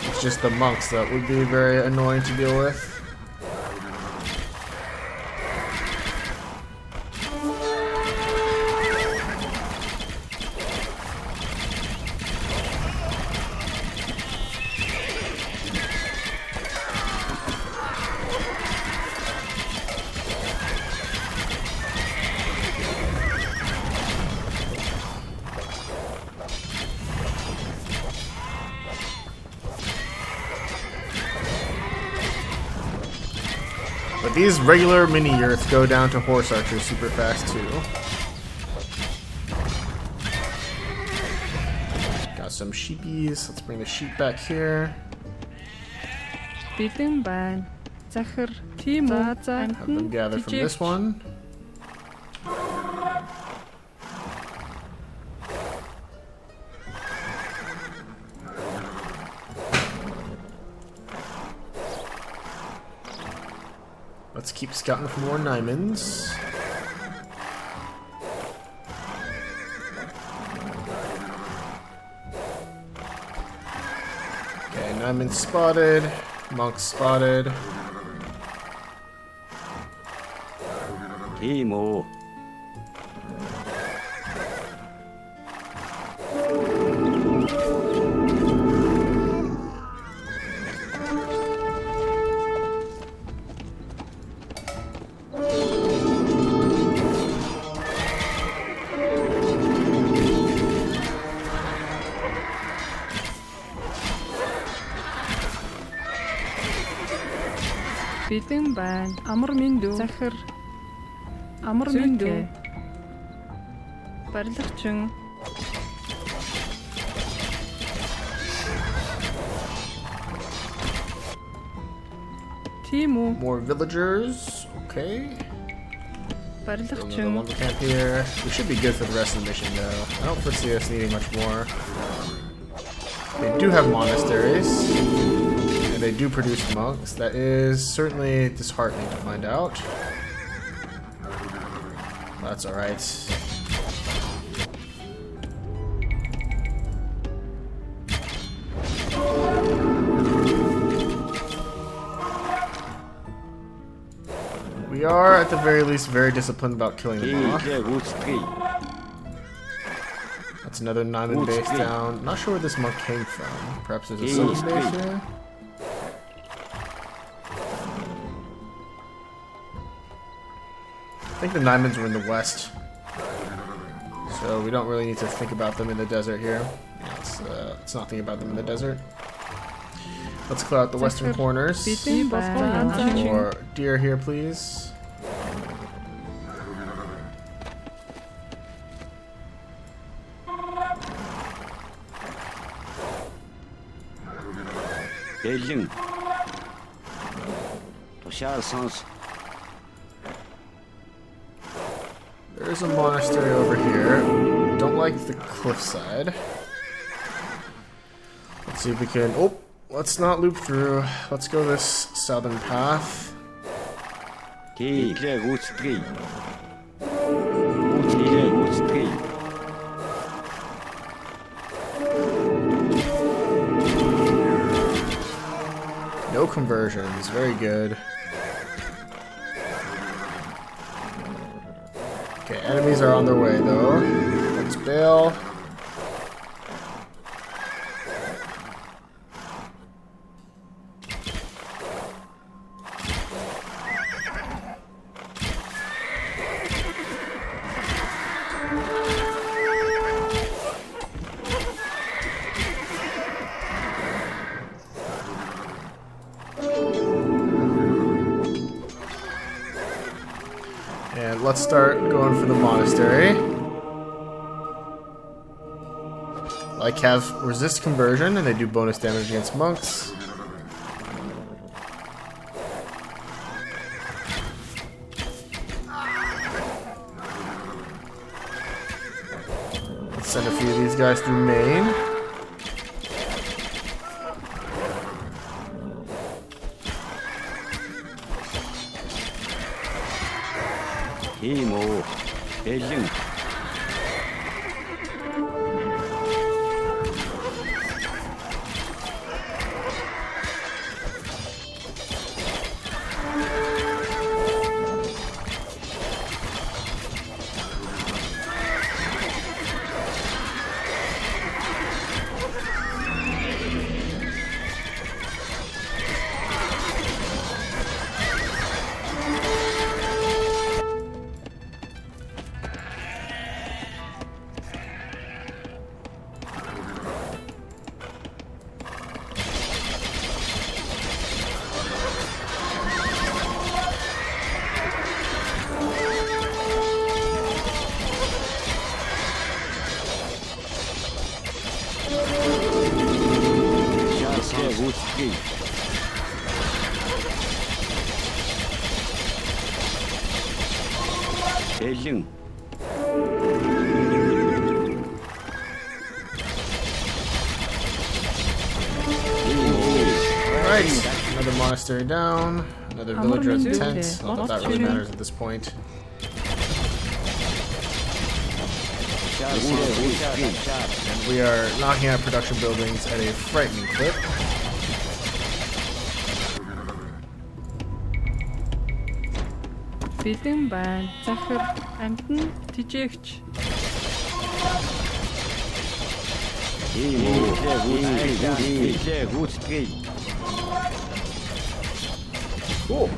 It's just the monks that would be very annoying to deal with. But these regular mini-yurts go down to horse archers super fast too. Got some sheepies. Let's bring the sheep back here. Бэлэн байна. Захир. Тийм үү? Have them gather from this one. Let's keep scouting for more Nymans. Okay, Nyman spotted. Monk spotted. Тийм үү. Бэлэн байна. Амар миндүү. Захир. Амар миндүү. Барилгачин. Тиму. More villagers. Okay. Another Барилгачин. lumber camp here. We should be good for the rest of the mission, though. I don't foresee us needing much more. They do have monasteries, and they do produce monks. That is certainly disheartening to find out. That's alright. We are, at the very least, very disciplined about killing them off. That's another Naiman base down. Not sure where this monk came from. Perhaps there's a southern base here? I think the Naimans were in the west. So we don't really need to think about them in the desert here. Yeah, let's not think about them in the desert. Let's clear out the western corners. Бэлэн байна. More deer here, please. Бэлэн. Тушаал сонс. There's a monastery over here. Don't like the cliffside. Let's see if we can... Oh! Let's not loop through. Let's go this southern path. No conversions. Very good. Okay, enemies are on their way though. Let's bail. And let's start going for the monastery. Like have resist conversion, and they do bonus damage against monks. Let's send a few of these guys through Maine. Imo, Bélэн. Бэлэн. Alright, another monastery down, another villager at the tent. Not that that really matters at this point. And we are knocking out production buildings at a frightening clip. Бэлэн байна. Захир амтэн тижээгч. Cool.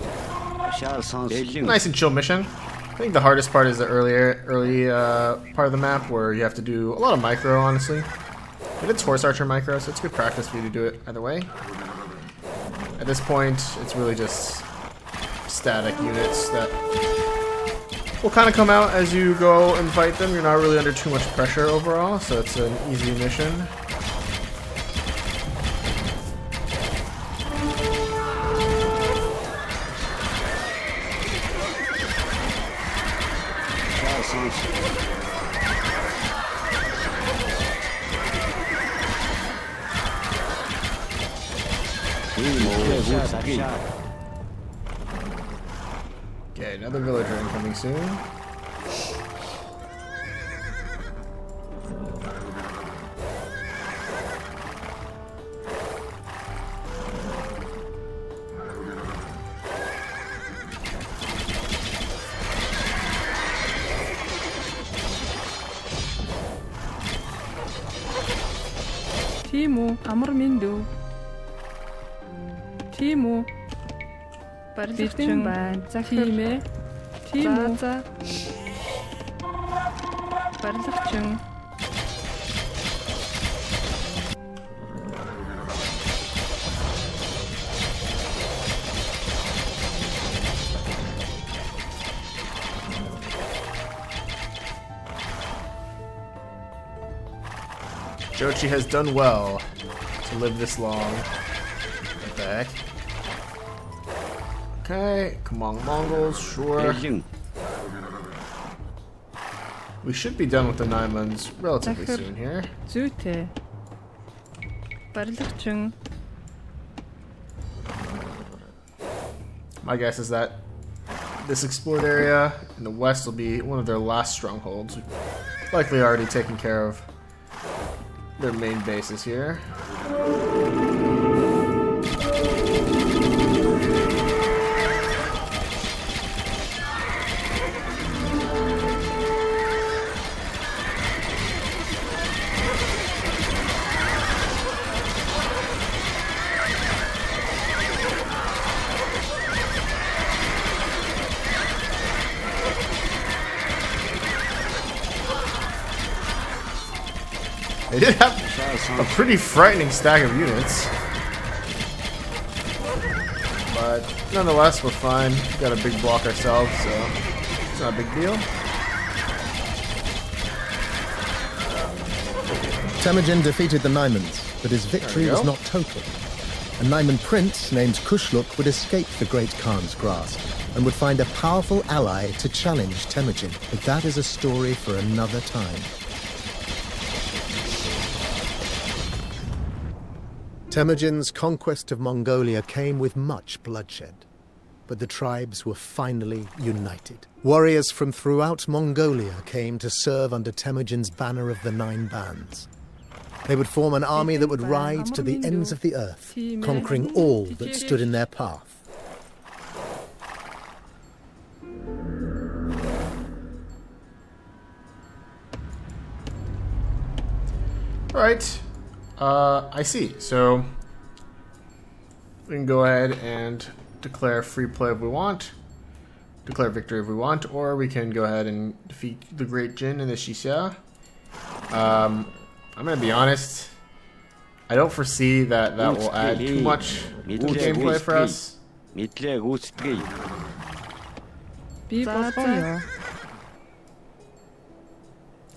Nice and chill mission. I think the hardest part is the early part of the map where you have to do a lot of micro, honestly. But it's horse archer micro, so it's good practice for you to do it either way. At this point, it's really just static units that will kind of come out as you go and fight them. You're not really under too much pressure overall, so it's an easy mission. Okay, another villager incoming soon. Timo, амар миндүү. Timo. Барилгын байна. Тийм ээ. Timo. За. Барилгачин. Jochi has done well to live this long. What the heck? Okay, come on, Mongols, sure. We should be done with the Naimans relatively soon here. Зүйтэй. Барилгачин. My guess is that this explored area in the west will be one of their last strongholds. We've likely already taken care of their main bases here. They did have a pretty frightening stack of units. But nonetheless, we're fine. We've got a big block ourselves, so it's not a big deal. Temujin defeated the Naimans, but his victory was not total. A Naiman prince named Kushluk would escape the Great Khan's grasp and would find a powerful ally to challenge Temujin. But that is a story for another time. Temujin's conquest of Mongolia came with much bloodshed, but the tribes were finally united. Warriors from throughout Mongolia came to serve under Temujin's banner of the Nine Bands. They would form an army that would ride to the ends of the earth, conquering all that stood in their path. Alright. I see. So we can go ahead and declare free play if we want, declare victory if we want, or we can go ahead and defeat the Great Jin and the Shisha. I'm gonna be honest, I don't foresee that will add too much gameplay for us.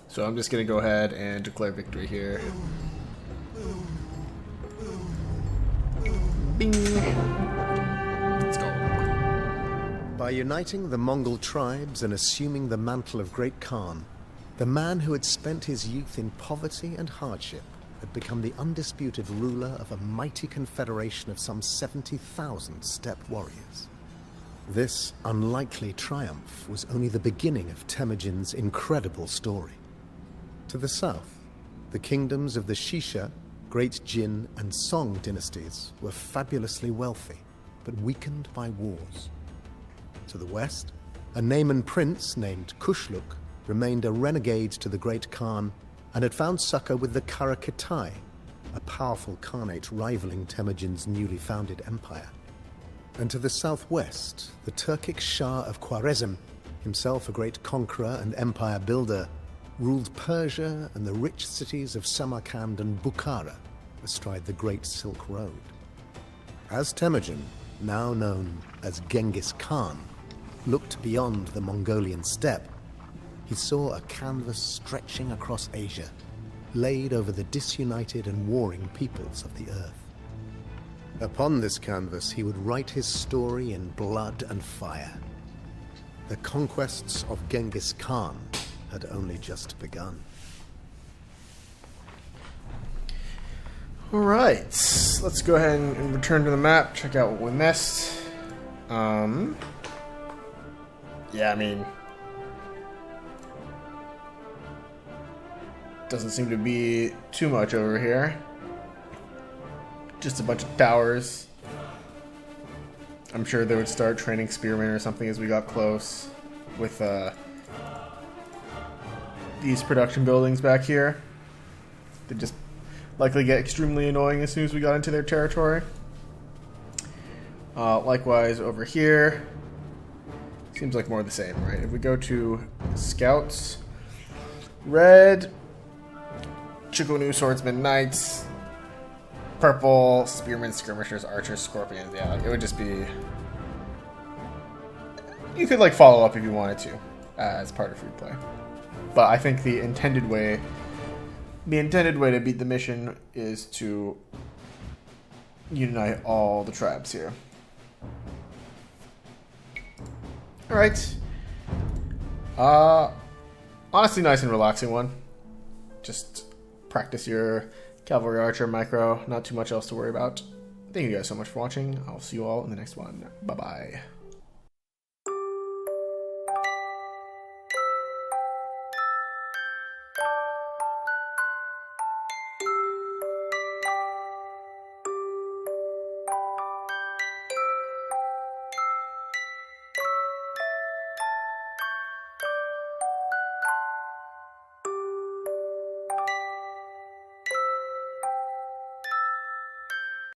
So I'm just gonna go ahead and declare victory here. Bing. Let's go. By uniting the Mongol tribes and assuming the mantle of Great Khan, the man who had spent his youth in poverty and hardship had become the undisputed ruler of a mighty confederation of some 70,000 steppe warriors. This unlikely triumph was only the beginning of Temujin's incredible story. To the south, the kingdoms of the Shisha, Great Jin, and Song dynasties were fabulously wealthy, but weakened by wars. To the west, a Naiman prince named Kushluk remained a renegade to the Great Khan and had found succor with the Karakitai, a powerful khanate rivaling Temujin's newly founded empire. And to the southwest, the Turkic Shah of Khwarezm, himself a great conqueror and empire builder, ruled Persia and the rich cities of Samarkand and Bukhara astride the Great Silk Road. As Temujin, now known as Genghis Khan, looked beyond the Mongolian steppe, he saw a canvas stretching across Asia, laid over the disunited and warring peoples of the earth. Upon this canvas, he would write his story in blood and fire. The conquests of Genghis Khan had only just begun. Alright, let's go ahead and return to the map, check out what we missed. Yeah, I mean, doesn't seem to be too much over here. Just a bunch of towers. I'm sure they would start training spearmen or something as we got close with these production buildings back here. They just likely get extremely annoying as soon as we got into their territory. Likewise over here, seems like more of the same, right? If we go to scouts, red, Chikonu swordsmen, knights, purple, spearmen, skirmishers, archers, scorpions. Yeah, like, it would just be. You could like follow up if you wanted to, as part of free play. But I think the intended way to beat the mission is to unite all the tribes here. Alright. Honestly, nice and relaxing one. Just practice your cavalry archer micro. Not too much else to worry about. Thank you guys so much for watching. I'll see you all in the next one. Bye-bye.